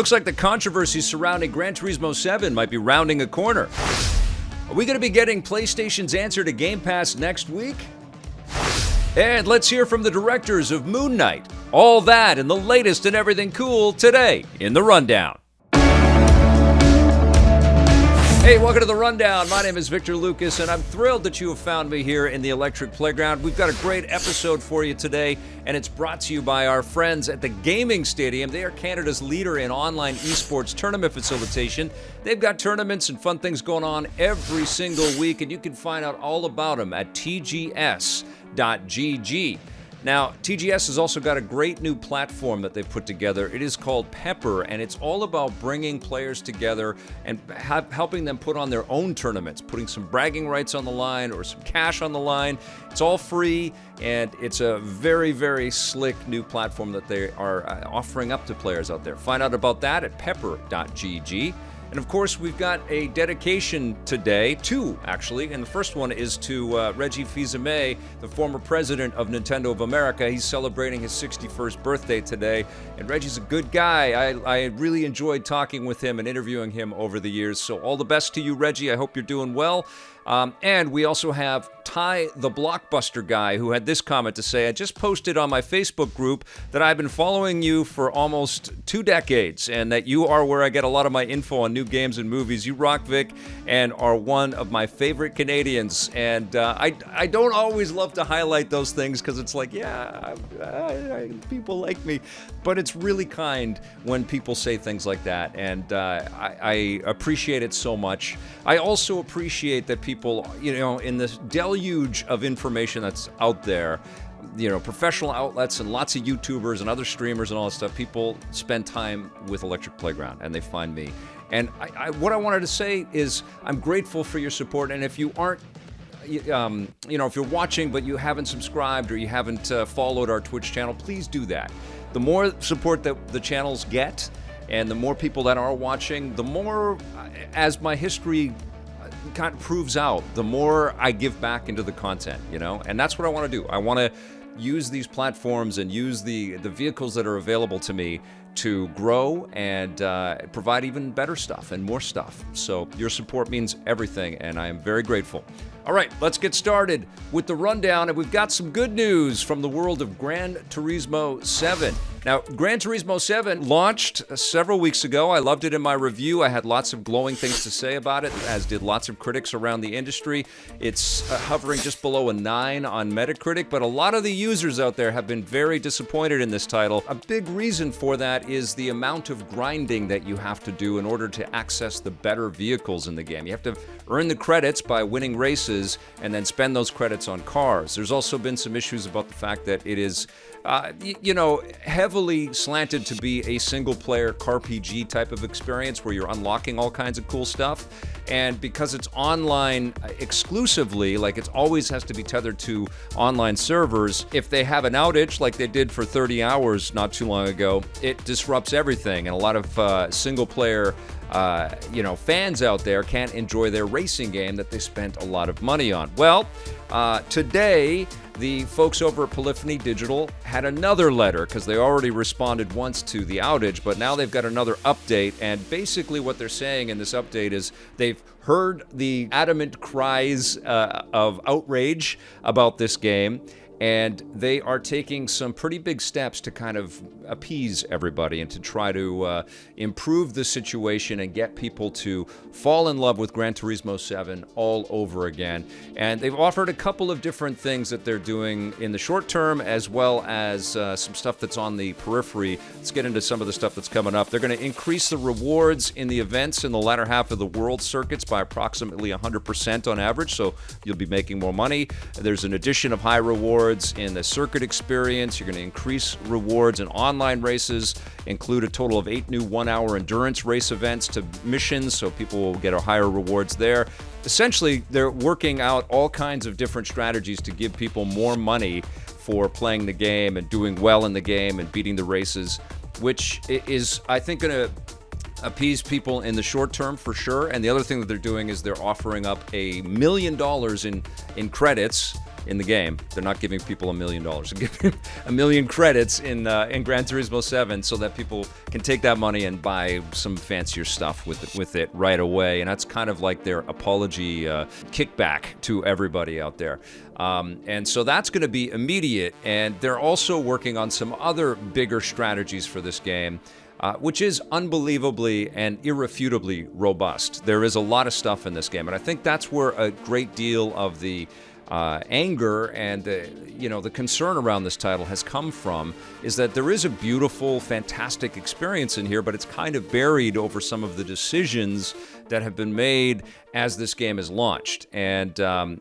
Looks like the controversy surrounding Gran Turismo 7 might be rounding a corner. Are we going to be getting PlayStation's answer to Game Pass next week? And let's hear from the directors of Moon Knight. All that and the latest and everything cool today in The Rundown. Hey, welcome to The Rundown. My name is Victor Lucas, and I'm thrilled that you have found me here in the Electric Playground. We've got a great episode for you today, and it's brought to you by our friends at the Gaming Stadium. They are Canada's leader in online esports tournament facilitation. They've got tournaments and fun things going on every single week, and you can find out all about them at tgs.gg. Now, TGS has also got a great new platform that they've put together. It is called Pepper, and it's all about bringing players together and helping them put on their own tournaments, putting some bragging rights on the line or some cash on the line. It's all free, and it's a very, very slick new platform that they are offering up to players out there. Find out about that at pepper.gg. And of course, we've got a dedication today, two actually, and the first one is to Reggie Fils-Aimé, the former president of Nintendo of America. He's celebrating his 61st birthday today, and Reggie's a good guy. I really enjoyed talking with him and interviewing him over the years, so all the best to you, Reggie. I hope you're doing well. And we also have Ty the Blockbuster guy, who had this comment to say: I just posted on my Facebook group that I've been following you for almost 2 decades, and that you are where I get a lot of my info on new games and movies. You rock, Vic, and are one of my favorite Canadians. And I don't always love to highlight those things because it's like, yeah, people like me. But it's really kind when people say things like that, and I appreciate it so much. I also appreciate that people, in this deluge of information that's out there, professional outlets and lots of YouTubers and other streamers and all that stuff, people spend time with Electric Playground, and they find me. And what I wanted to say is I'm grateful for your support, and if you aren't, if you're watching but you haven't subscribed or you haven't followed our Twitch channel, please do that. The more support that the channels get, and the more people that are watching, the more, as my history kind of proves out, the more I give back into the content, and that's what I want to do. I want to use these platforms and use the vehicles that are available to me to grow and provide even better stuff and more stuff. So your support means everything, and I am very grateful. All right, let's get started with the rundown, and we've got some good news from the world of Gran Turismo 7. Now, Gran Turismo 7 launched several weeks ago. I loved it in my review. I had lots of glowing things to say about it, as did lots of critics around the industry. It's hovering just below a 9 on Metacritic, but a lot of the users out there have been very disappointed in this title. A big reason for that is the amount of grinding that you have to do in order to access the better vehicles in the game. You have to earn the credits by winning races and then spend those credits on cars. There's also been some issues about the fact that it is heavily slanted to be a single-player CarPG type of experience where you're unlocking all kinds of cool stuff. And because it's online exclusively, like it always has to be tethered to online servers, if they have an outage like they did for 30 hours not too long ago, it disrupts everything. And a lot of single-player fans out there can't enjoy their racing game that they spent a lot of money on. Well, today, the folks over at Polyphony Digital had another letter, because they already responded once to the outage, but now they've got another update, and basically what they're saying in this update is they've heard the adamant cries of outrage about this game, and they are taking some pretty big steps to kind of appease everybody and to try to improve the situation and get people to fall in love with Gran Turismo 7 all over again. And they've offered a couple of different things that they're doing in the short term, as well as some stuff that's on the periphery. Let's get into some of the stuff that's coming up. They're going to increase the rewards in the events in the latter half of the world circuits by approximately 100% on average, so you'll be making more money. There's an addition of high rewards in the circuit experience. You're going to increase rewards in online races, include a total of 8 new 1-hour endurance race events to missions, so people will get a higher rewards there. Essentially, they're working out all kinds of different strategies to give people more money for playing the game and doing well in the game and beating the races, which is, I think, going to appease people in the short term for sure. And the other thing that they're doing is they're offering up $1 million in credits in the game. They're not giving people $1 million. They're giving 1 million credits in Gran Turismo 7 so that people can take that money and buy some fancier stuff with it right away. And that's kind of like their apology kickback to everybody out there. And so that's going to be immediate. And they're also working on some other bigger strategies for this game, which is unbelievably and irrefutably robust. There is a lot of stuff in this game, and I think that's where a great deal of the anger and the concern around this title has come from, is that there is a beautiful, fantastic experience in here, but it's kind of buried over some of the decisions that have been made as this game is launched. And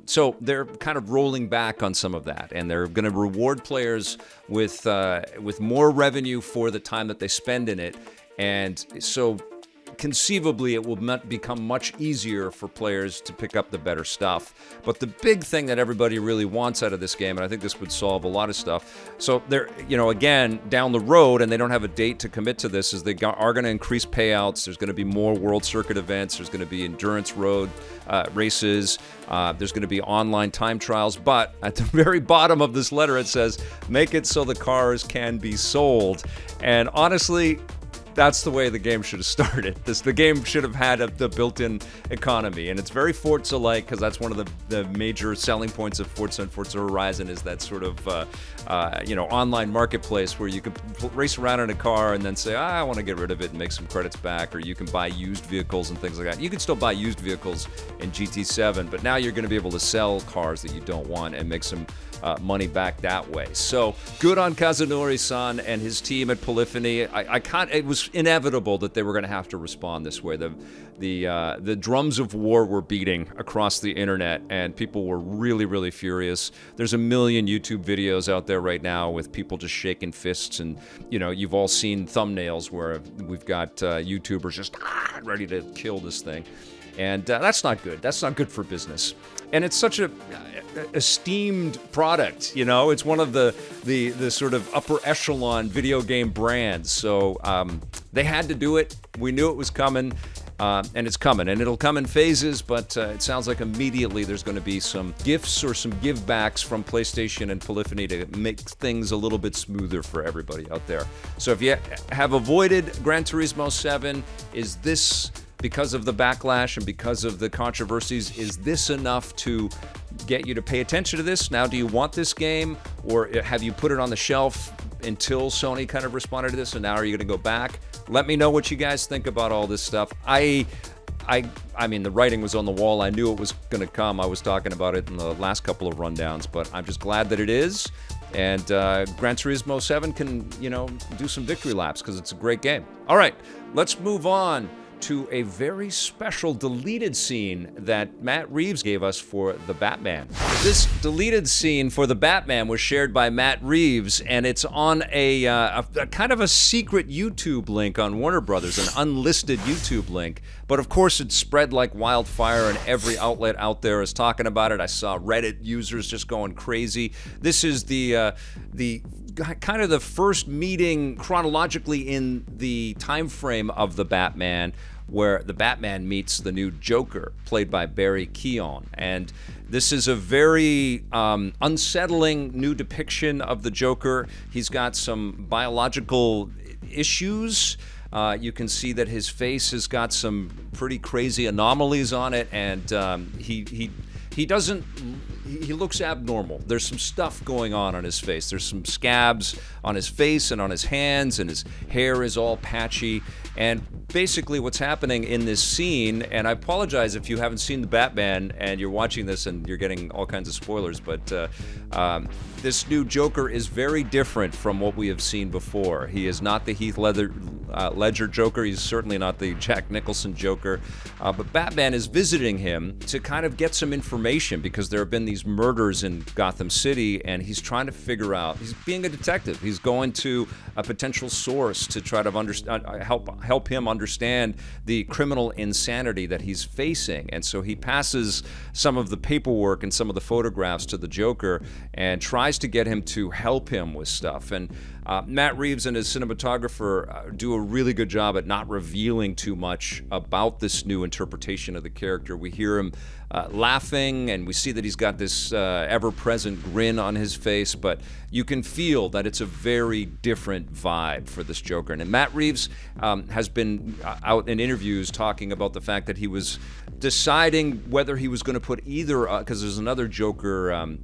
so they're kind of rolling back on some of that, and they're going to reward players with more revenue for the time that they spend in it. And so conceivably it will become much easier for players to pick up the better stuff. But the big thing that everybody really wants out of this game, and I think this would solve a lot of stuff, so they're, again, down the road, and they don't have a date to commit to this, is they are going to increase payouts. There's going to be more World Circuit events. There's going to be endurance road races. There's going to be online time trials. But at the very bottom of this letter, it says, make it so the cars can be sold. And honestly, that's the way the game should have started. The game should have had the built-in economy, and it's very Forza-like, because that's one of the major selling points of Forza and Forza Horizon, is that sort of online marketplace where you can race around in a car and then say, I want to get rid of it and make some credits back, or you can buy used vehicles and things like that. You can still buy used vehicles in GT7, but now you're going to be able to sell cars that you don't want and make some money back that way. So good on Kazunori-san and his team at Polyphony. It was inevitable that they were going to have to respond this way. The drums of war were beating across the internet, and people were really, really furious. There's 1 million YouTube videos out there right now with people just shaking fists, and you've all seen thumbnails where we've got YouTubers just ready to kill this thing. And that's not good. That's not good for business. And it's such a esteemed product, It's one of the sort of upper echelon video game brands. So they had to do it. We knew it was coming, and it's coming. And it'll come in phases, but it sounds like immediately there's going to be some gifts or some give-backs from PlayStation and Polyphony to make things a little bit smoother for everybody out there. So if you have avoided Gran Turismo 7, is this, because of the backlash and because of the controversies, is this enough to get you to pay attention to this? Now, do you want this game, or have you put it on the shelf until Sony kind of responded to this, and now are you going to go back? Let me know what you guys think about all this stuff. I mean, the writing was on the wall. I knew it was going to come. I was talking about it in the last couple of rundowns, but I'm just glad that it is. And Gran Turismo 7 can, do some victory laps, because it's a great game. All right, let's move on to a very special deleted scene that Matt Reeves gave us for The Batman. This deleted scene for The Batman was shared by Matt Reeves, and it's on a kind of a secret YouTube link on Warner Brothers, an unlisted YouTube link. But of course, it spread like wildfire, and every outlet out there is talking about it. I saw Reddit users just going crazy. This is the kind of the first meeting chronologically in the time frame of the Batman, where the Batman meets the new Joker, played by Barry Keoghan. And this is a very unsettling new depiction of the Joker. He's got some biological issues. You can see that his face has got some pretty crazy anomalies on it, and he doesn't. He looks abnormal. There's some stuff going on his face. There's some scabs on his face and on his hands, and his hair is all patchy. And basically what's happening in this scene, and I apologize if you haven't seen The Batman and you're watching this and you're getting all kinds of spoilers, but this new Joker is very different from what we have seen before. He is not the Heath Ledger Joker. He's certainly not the Jack Nicholson Joker. But Batman is visiting him to kind of get some information, because there have been these murders in Gotham City, and he's trying to figure out, he's being a detective. He's going to a potential source to try to help him understand the criminal insanity that he's facing. And so he passes some of the paperwork and some of the photographs to the Joker and tries to get him to help him with stuff. And Matt Reeves and his cinematographer do a really good job at not revealing too much about this new interpretation of the character. We hear him laughing, and we see that he's got this ever-present grin on his face, but you can feel that it's a very different vibe for this Joker. And Matt Reeves has been out in interviews talking about the fact that he was deciding whether he was going to put either, because there's another Joker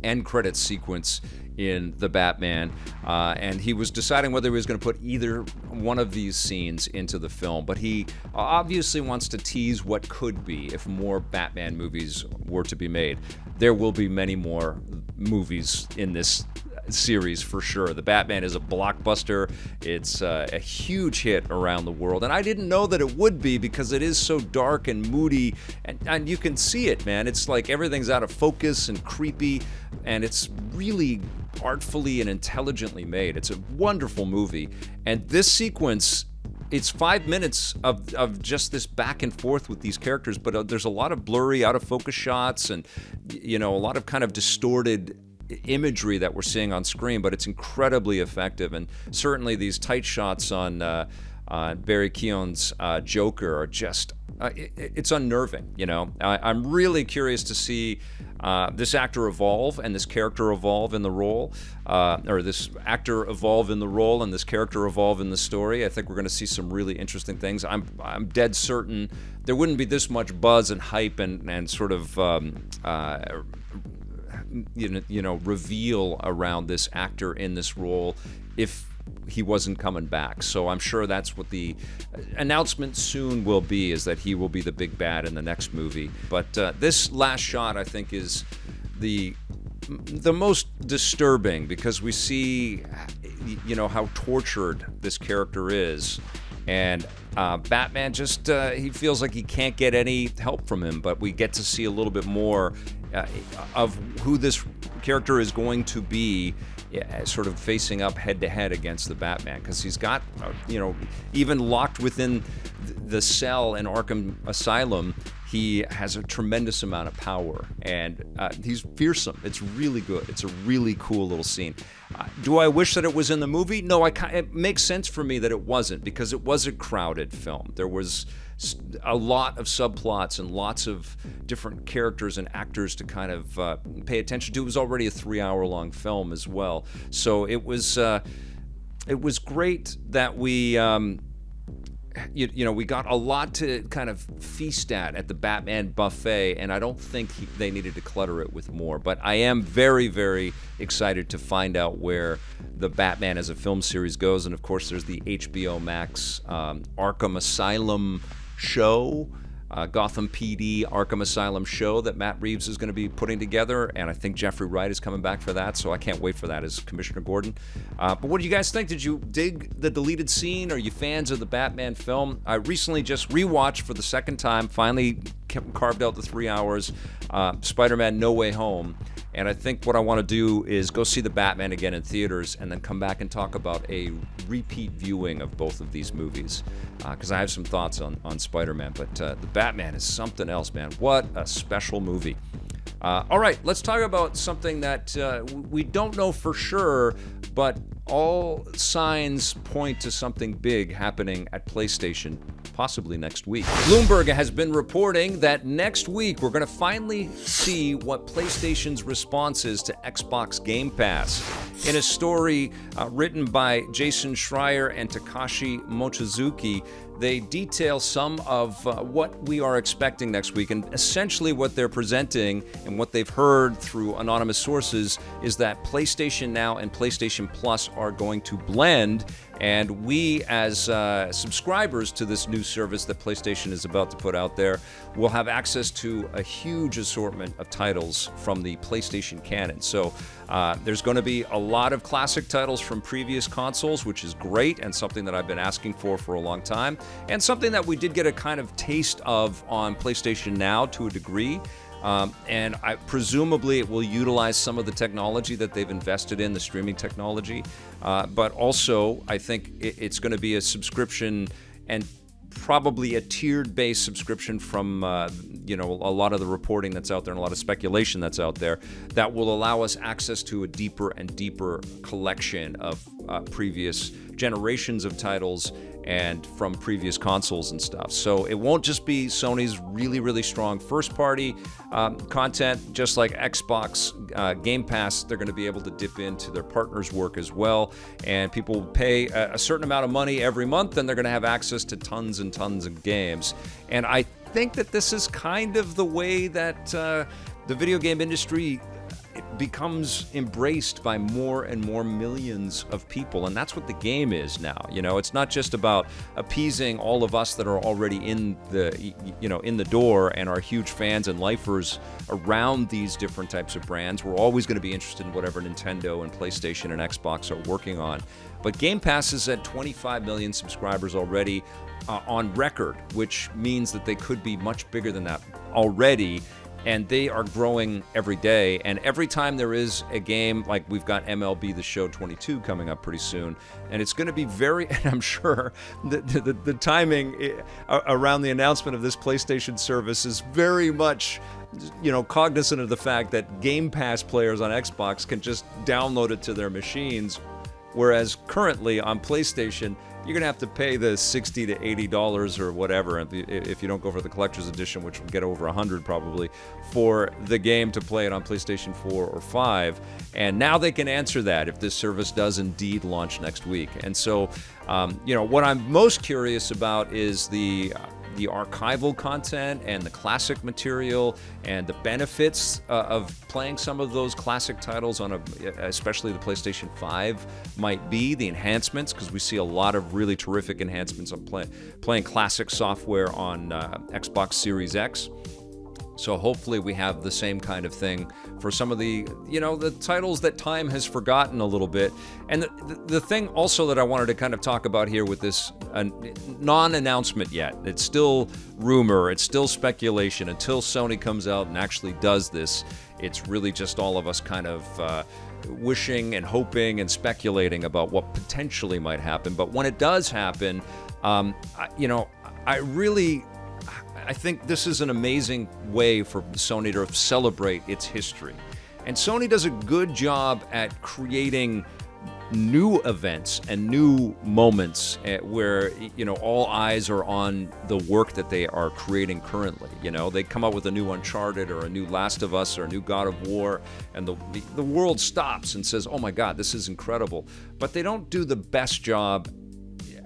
end credits sequence in the Batman, and he was deciding whether he was going to put either one of these scenes into the film. But he obviously wants to tease what could be if more Batman movies were to be made. There will be many more movies in this series for sure. The Batman is a blockbuster. It's a huge hit around the world, and I didn't know that it would be, because it is so dark and moody, and you can see it, man. It's like everything's out of focus and creepy, and it's really artfully and intelligently made. It's a wonderful movie, and this sequence, it's 5 minutes of just this back and forth with these characters, but there's a lot of blurry, out of focus shots, and a lot of kind of distorted imagery that we're seeing on screen, but it's incredibly effective. And certainly these tight shots on Barry Keoghan's Joker are just it's unnerving. I'm really curious to see this actor evolve and this character evolve in the role, or this actor evolve in the role and this character evolve in the story. I think we're going to see some really interesting things. I'm dead certain there wouldn't be this much buzz and hype and sort of reveal around this actor in this role if he wasn't coming back. So I'm sure that's what the announcement soon will be, is that he will be the big bad in the next movie. But this last shot, I think, is the most disturbing, because we see how tortured this character is, and Batman just he feels like he can't get any help from him. But we get to see a little bit more of who this character is going to be, sort of facing up head-to-head against the Batman, because he's got, even locked within the cell in Arkham Asylum, he has a tremendous amount of power, and he's fearsome. It's really good. It's a really cool little scene. Do I wish that it was in the movie? No, it makes sense for me that it wasn't, because it was a crowded film. There was a lot of subplots and lots of different characters and actors to kind of pay attention to. It was already a 3-hour-long film as well, so it was great that we we got a lot to kind of feast at the Batman buffet, and I don't think they needed to clutter it with more. But I am very, very excited to find out where the Batman as a film series goes. And of course, there's the HBO Max Arkham Asylum show, Gotham PD Arkham Asylum show that Matt Reeves is going to be putting together, and I think Jeffrey Wright is coming back for that, so I can't wait for that as Commissioner Gordon. But what do you guys think? Did you dig the deleted scene? Are you fans of the Batman film? I recently just rewatched for the second time, finally carved out the 3 hours, Spider-Man No Way Home, and I think what I want to do is go see the Batman again in theaters and then come back and talk about a repeat viewing of both of these movies, because I have some thoughts on Spider-Man, but the Batman is something else, man. What a special movie. All right, let's talk about something that we don't know for sure, but all signs point to something big happening at PlayStation, possibly next week. Bloomberg has been reporting that next week we're going to finally see what PlayStation's response is to Xbox Game Pass. In a story written by Jason Schreier and Takashi Mochizuki, they detail some of what we are expecting next week, and essentially what they're presenting and what they've heard through anonymous sources is that PlayStation Now and PlayStation Plus are going to blend, and we as subscribers to this new service that PlayStation is about to put out there will have access to a huge assortment of titles from the PlayStation canon. So there's going to be a lot of classic titles from previous consoles, which is great and something that I've been asking for a long time, and something that we did get a kind of taste of on PlayStation Now to a degree. And presumably it will utilize some of the technology that they've invested in, the streaming technology. But also, I think it's going to be a subscription, and probably a tiered-based subscription from a lot of the reporting that's out there and a lot of speculation that's out there that will allow us access to a deeper and deeper collection of previous generations of titles and from previous consoles and stuff. So it won't just be Sony's really, really strong first-party content, just like Xbox Game Pass. They're going to be able to dip into their partners' work as well, and people will pay a certain amount of money every month, and they're going to have access to tons and tons of games. And I think that this is kind of the way that the video game industry becomes embraced by more and more millions of people, and that's what the game is now. It's not just about appeasing all of us that are already in the door and are huge fans and lifers around these different types of brands. We're always going to be interested in whatever Nintendo and PlayStation and Xbox are working on. But Game Pass is at 25 million subscribers already on record, which means that they could be much bigger than that already. And they are growing every day. And every time there is a game, like we've got MLB The Show 22 coming up pretty soon, and it's going to be and I'm sure the timing around the announcement of this PlayStation service is very much, cognizant of the fact that Game Pass players on Xbox can just download it to their machines, whereas currently on PlayStation, you're going to have to pay the $60 to $80 or whatever if you don't go for the collector's edition, which will get over $100 probably, for the game to play it on PlayStation 4 or 5. And now they can answer that if this service does indeed launch next week. And so, what I'm most curious about is the archival content and the classic material and the benefits of playing some of those classic titles on especially the PlayStation 5 might be, the enhancements, because we see a lot of really terrific enhancements on playing classic software on Xbox Series X. So hopefully we have the same kind of thing for some of the titles that time has forgotten a little bit. And the thing also that I wanted to kind of talk about here with this non-announcement yet, it's still rumor, it's still speculation. Until Sony comes out and actually does this, it's really just all of us kind of wishing and hoping and speculating about what potentially might happen. But when it does happen, I think this is an amazing way for Sony to celebrate its history. And Sony does a good job at creating new events and new moments where, all eyes are on the work that they are creating currently. They come out with a new Uncharted or a new Last of Us or a new God of War, and the world stops and says, oh my God, this is incredible. But they don't do the best job.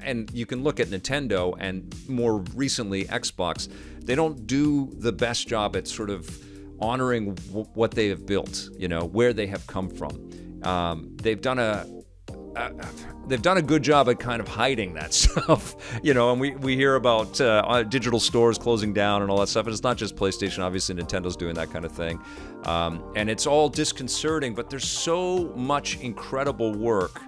And you can look at Nintendo and more recently Xbox, they don't do the best job at sort of honoring what they have built, where they have come from. They've done a good job at kind of hiding that stuff, and we hear about digital stores closing down and all that stuff. And it's not just PlayStation, obviously Nintendo's doing that kind of thing. And it's all disconcerting, but there's so much incredible work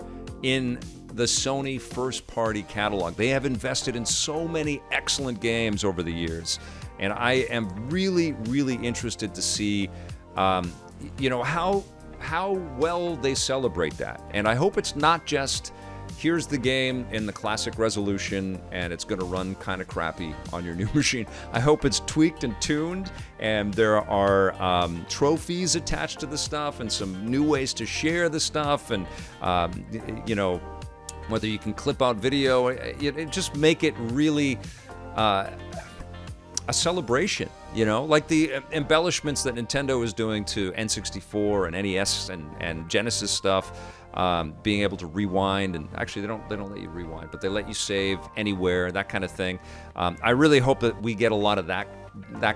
in the Sony first-party catalog. They have invested in so many excellent games over the years, and I am really, really interested to see, how well they celebrate that. And I hope it's not just, here's the game in the classic resolution, and it's going to run kind of crappy on your new machine. I hope it's tweaked and tuned, and there are trophies attached to the stuff, and some new ways to share the stuff, and whether you can clip out video, just make it really a celebration, like the embellishments that Nintendo is doing to N64 and NES and Genesis stuff, being able to rewind, and actually they don't let you rewind, but they let you save anywhere, that kind of thing. I really hope that we get a lot of that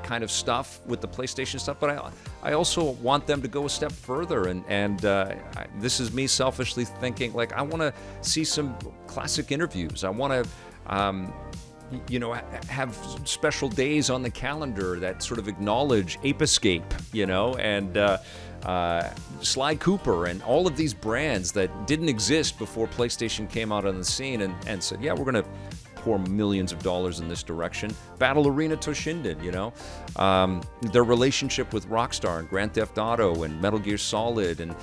kind of stuff with the PlayStation stuff, but I also want them to go a step further, and this is me selfishly thinking, like, I want to see some classic interviews. I want to have special days on the calendar that sort of acknowledge Ape Escape, and Sly Cooper and all of these brands that didn't exist before PlayStation came out on the scene and said, yeah, we're going to pour millions of dollars in this direction. Battle Arena Toshinden, their relationship with Rockstar and Grand Theft Auto and Metal Gear Solid, and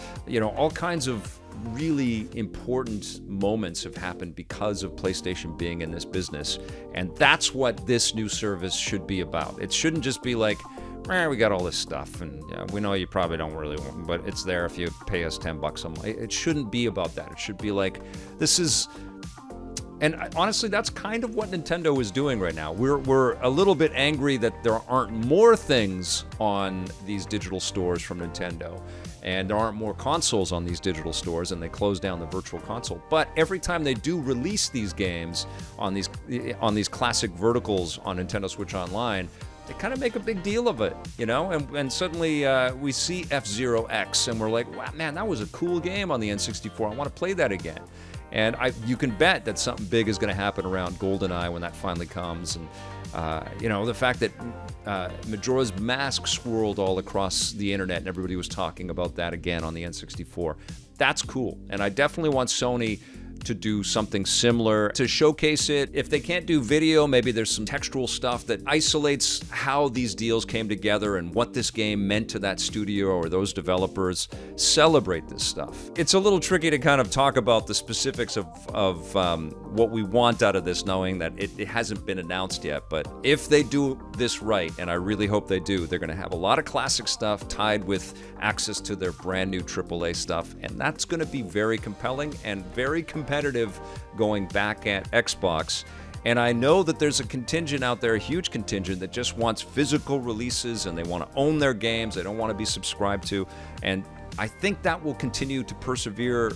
all kinds of really important moments have happened because of PlayStation being in this business. And that's what this new service should be about. It shouldn't just be like, we got all this stuff, and we know you probably don't really want, but it's there if you pay us $10 a month. It shouldn't be about that. It should be like, this is, and honestly, that's kind of what Nintendo is doing right now. We're a little bit angry that there aren't more things on these digital stores from Nintendo, and there aren't more consoles on these digital stores, and they close down the virtual console. But every time they do release these games on these classic verticals on Nintendo Switch Online, they kind of make a big deal of it, and suddenly we see F-Zero X, and we're like, wow, man, that was a cool game on the N64. I want to play that again. And you can bet that something big is going to happen around GoldenEye when that finally comes. And, the fact that Majora's Mask swirled all across the internet and everybody was talking about that again on the N64, that's cool. And I definitely want Sony to do something similar to showcase it. If they can't do video, maybe there's some textual stuff that isolates how these deals came together and what this game meant to that studio or those developers. Celebrate this stuff. It's a little tricky to kind of talk about the specifics of what we want out of this, knowing that it hasn't been announced yet. But if they do this right, and I really hope they do, they're going to have a lot of classic stuff tied with access to their brand new AAA stuff, and that's going to be very compelling and very competitive going back at Xbox. And I know that there's a contingent out there, a huge contingent, that just wants physical releases and they want to own their games. They don't want to be subscribed to. And I think that will continue to persevere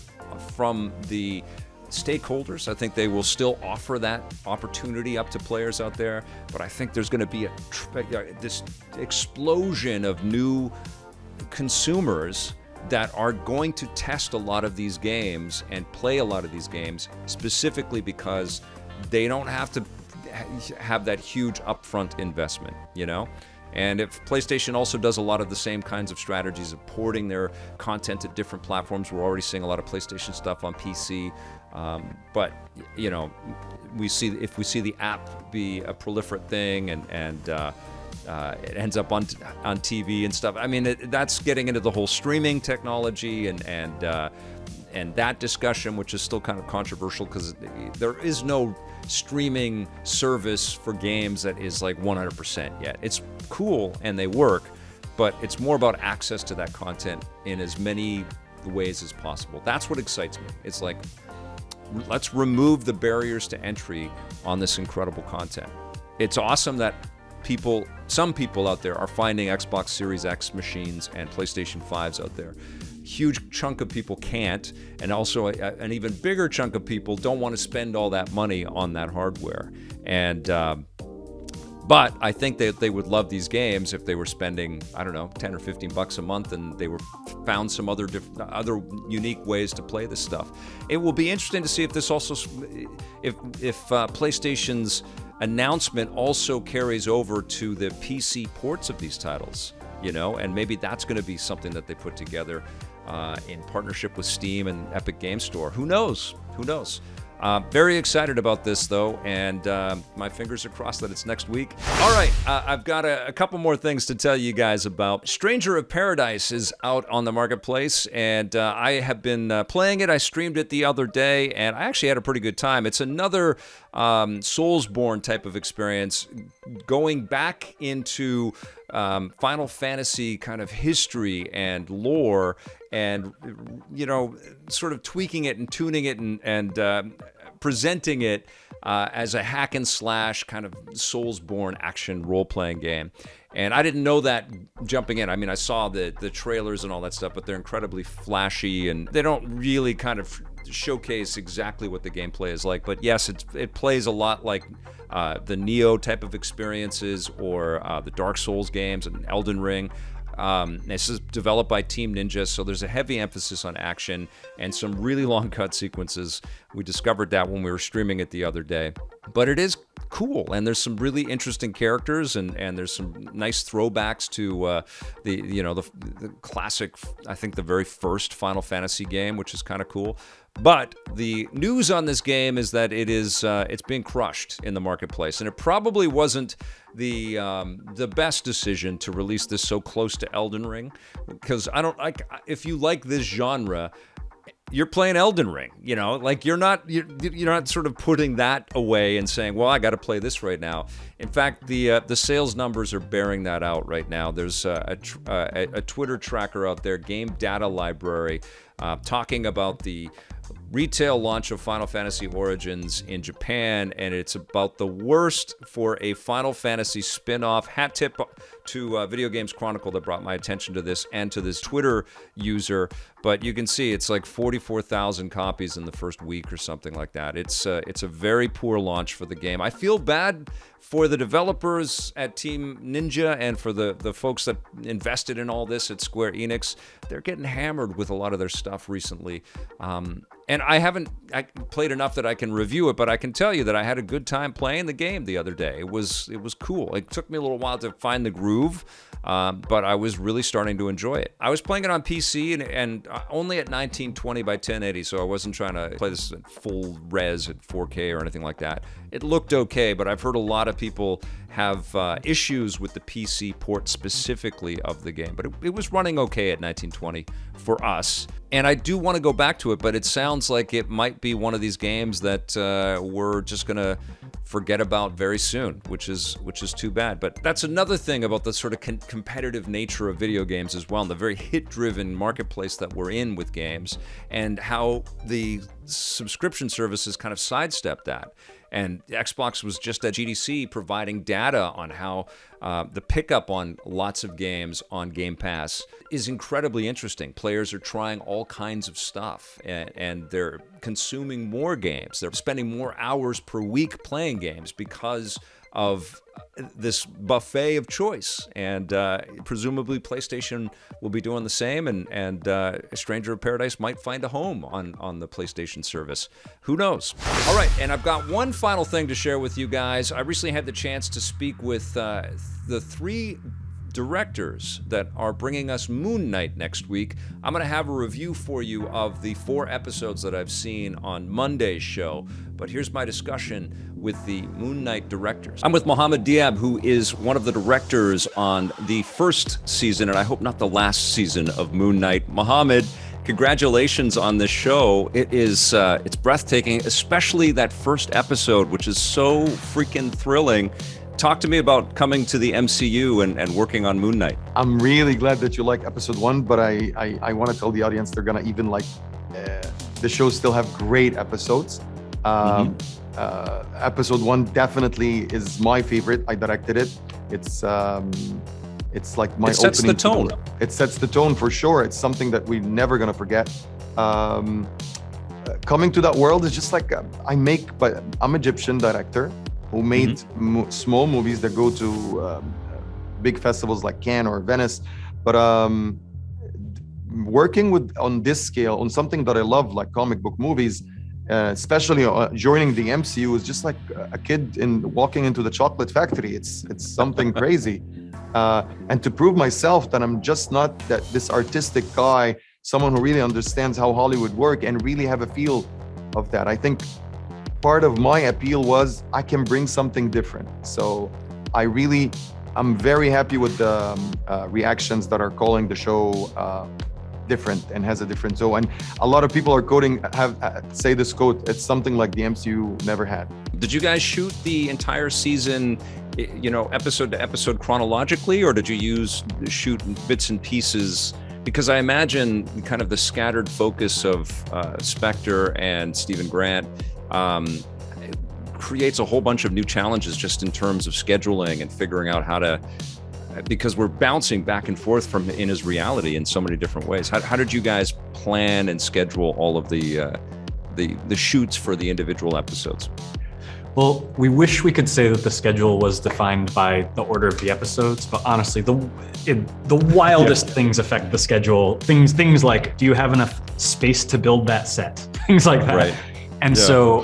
from the stakeholders. I think they will still offer that opportunity up to players out there. But I think there's going to be this explosion of new consumers that are going to test a lot of these games and play a lot of these games, specifically because they don't have to have that huge upfront investment, And if PlayStation also does a lot of the same kinds of strategies of porting their content to different platforms, we're already seeing a lot of PlayStation stuff on PC. But we see the app be a proliferate thing, and it ends up on TV and stuff. I mean, that's getting into the whole streaming technology and that discussion, which is still kind of controversial because there is no streaming service for games that is like 100% yet. It's cool and they work, but it's more about access to that content in as many ways as possible. That's what excites me. It's like, let's remove the barriers to entry on this incredible content. It's awesome that some people out there are finding Xbox Series X machines and PlayStation 5s out there. Huge chunk of people can't, and also an even bigger chunk of people don't want to spend all that money on that hardware. And but I think that they would love these games if they were spending, I don't know, $10 or $15 a month, and they found some other unique ways to play this stuff. It will be interesting to see if this also, if PlayStation's announcement also carries over to the PC ports of these titles, and maybe that's going to be something that they put together in partnership with Steam and Epic Game Store. Who knows? Very excited about this, though, and my fingers are crossed that it's next week. All right, I've got a couple more things to tell you guys about. Stanger of Paradise is out on the marketplace, and I have been playing it. I streamed it the other day, and I actually had a pretty good time. It's another Soulsborne type of experience, going back into Final Fantasy kind of history and lore, and sort of tweaking it and tuning it and presenting it as a hack and slash kind of Soulsborne action role-playing game. And I didn't know that jumping in. I mean, I saw the trailers and all that stuff, but they're incredibly flashy, and they don't really kind of showcase exactly what the gameplay is like. But yes, it plays a lot like the Neo type of experiences, or the Dark Souls games and Elden Ring. This is developed by Team Ninja, so there's a heavy emphasis on action and some really long cut sequences. We discovered that when we were streaming it the other day. But it is cool, and there's some really interesting characters, and there's some nice throwbacks to the classic, I think the very first Final Fantasy game, which is kind of cool. But the news on this game is that it's being crushed in the marketplace, and it probably wasn't the best decision to release this so close to Elden Ring, because I don't like, if you like this genre, you're playing Elden Ring, like you're not sort of putting that away and saying, well, I got to play this right now. In fact, the sales numbers are bearing that out right now. There's a Twitter tracker out there, Game Data Library, talking about the retail launch of Final Fantasy Origins in Japan, and it's about the worst for a Final Fantasy spin-off. Hat tip to Video Games Chronicle that brought my attention to this, and to this Twitter user. But you can see it's like 44,000 copies in the first week or something like that. It's a very poor launch for the game. I feel bad for the developers at Team Ninja and for the folks that invested in all this at Square Enix. They're getting hammered with a lot of their stuff recently. And I played enough that I can review it, but I can tell you that I had a good time playing the game the other day. It was cool. It took me a little while to find the groove, but I was really starting to enjoy it. I was playing it on PC and only at 1920 by 1080, so I wasn't trying to play this at full res at 4K or anything like that. It looked okay, but I've heard a lot of people have issues with the PC port specifically of the game. But it was running okay at 1920 for us. And I do want to go back to it, but it sounds like it might be one of these games that we're just going to forget about very soon, which is too bad. But that's another thing about the sort of competitive nature of video games as well, and the very hit-driven marketplace that we're in with games, and how the subscription services kind of sidestep that. And Xbox was just at GDC providing data on how the pickup on lots of games on Game Pass is incredibly interesting. Players are trying all kinds of stuff, and they're consuming more games. They're spending more hours per week playing games because of this buffet of choice. And presumably PlayStation will be doing the same, and Stanger of Paradise might find a home on the PlayStation service. Who knows? All right, and I've got one final thing to share with you guys. I recently had the chance to speak with the 3 directors that are bringing us Moon Knight next week. I'm going to have a review for you of the 4 episodes that I've seen on Monday's show. But here's my discussion with the Moon Knight directors. I'm with Mohammed Diab, who is one of the directors on the first season, and I hope not the last season, of Moon Knight. Mohammed, congratulations on this show. It's breathtaking, especially that first episode, which is so freaking thrilling. Talk to me about coming to the MCU and working on Moon Knight. I'm really glad that you like episode 1, but I want to tell the audience they're going to even like the show still have great episodes. Episode 1 definitely is my favorite. I directed it. It's like my opening. It sets the tone. It sets the tone for sure. It's something that we're never going to forget. Coming to that world is just like I'm Egyptian director who made small movies that go to big festivals like Cannes or Venice. But working on this scale, on something that I love, like comic book movies, especially joining the MCU, is just like a kid walking into the chocolate factory. It's something crazy. And to prove myself that I'm just not this artistic guy, someone who really understands how Hollywood works and really have a feel of that. I think part of my appeal was I can bring something different. So I'm very happy with the reactions that are calling the show different and has a different tone. And a lot of people are say this quote, it's something like the MCU never had. Did you guys shoot the entire season, episode to episode chronologically, or did you shoot bits and pieces? Because I imagine kind of the scattered focus of Spectre and Stephen Grant creates a whole bunch of new challenges just in terms of scheduling and figuring out how to, because we're bouncing back and forth from in his reality in so many different ways. How did you guys plan and schedule all of the shoots for the individual episodes? Well, we wish we could say that the schedule was defined by the order of the episodes, but honestly, the wildest things affect the schedule. Things like, do you have enough space to build that set? Things like that. Right. And so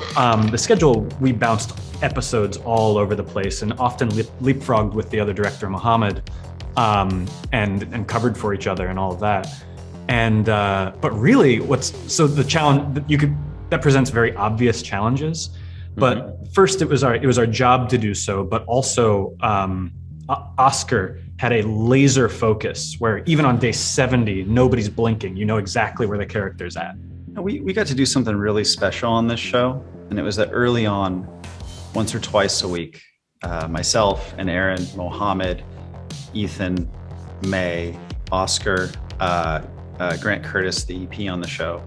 the schedule, we bounced episodes all over the place and often leapfrogged with the other director, Mohammed, and covered for each other and all of that. And but really, the challenge that presents very obvious challenges. But first, it was our job to do so. But also, Oscar had a laser focus where even on day 70, nobody's blinking. You know exactly where the character's at. We got to do something really special on this show, and it was that early on, once or twice a week, myself and Aaron, Mohammed, Ethan, May, Oscar, Grant Curtis, the EP on the show,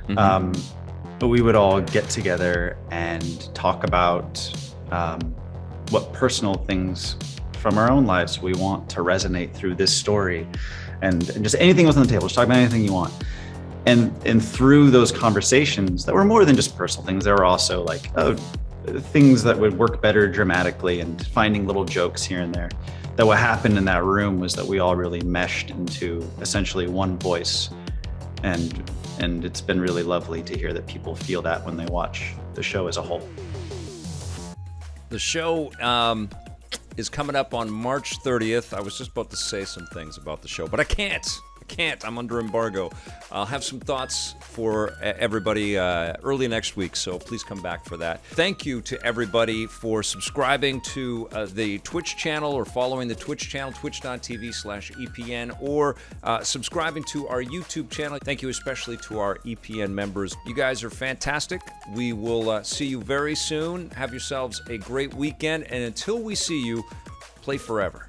but we would all get together and talk about what personal things from our own lives we want to resonate through this story, and just anything was on the table. Just talk about anything you want. And through those conversations that were more than just personal things, there were also like things that would work better dramatically, and finding little jokes here and there. That what happened in that room was that we all really meshed into essentially one voice, and it's been really lovely to hear that people feel that when they watch the show as a whole. The show is coming up on March 30th. I was just about to say some things about the show, but I can't. I'm under embargo. I'll have some thoughts for everybody early next week, so please come back for that. Thank you to everybody for subscribing to the Twitch channel, or following the Twitch channel, twitch.tv/EPN, or subscribing to our YouTube channel. Thank you especially to our EPN members. You guys are fantastic. We will see you very soon. Have yourselves a great weekend, and until we see you, play forever.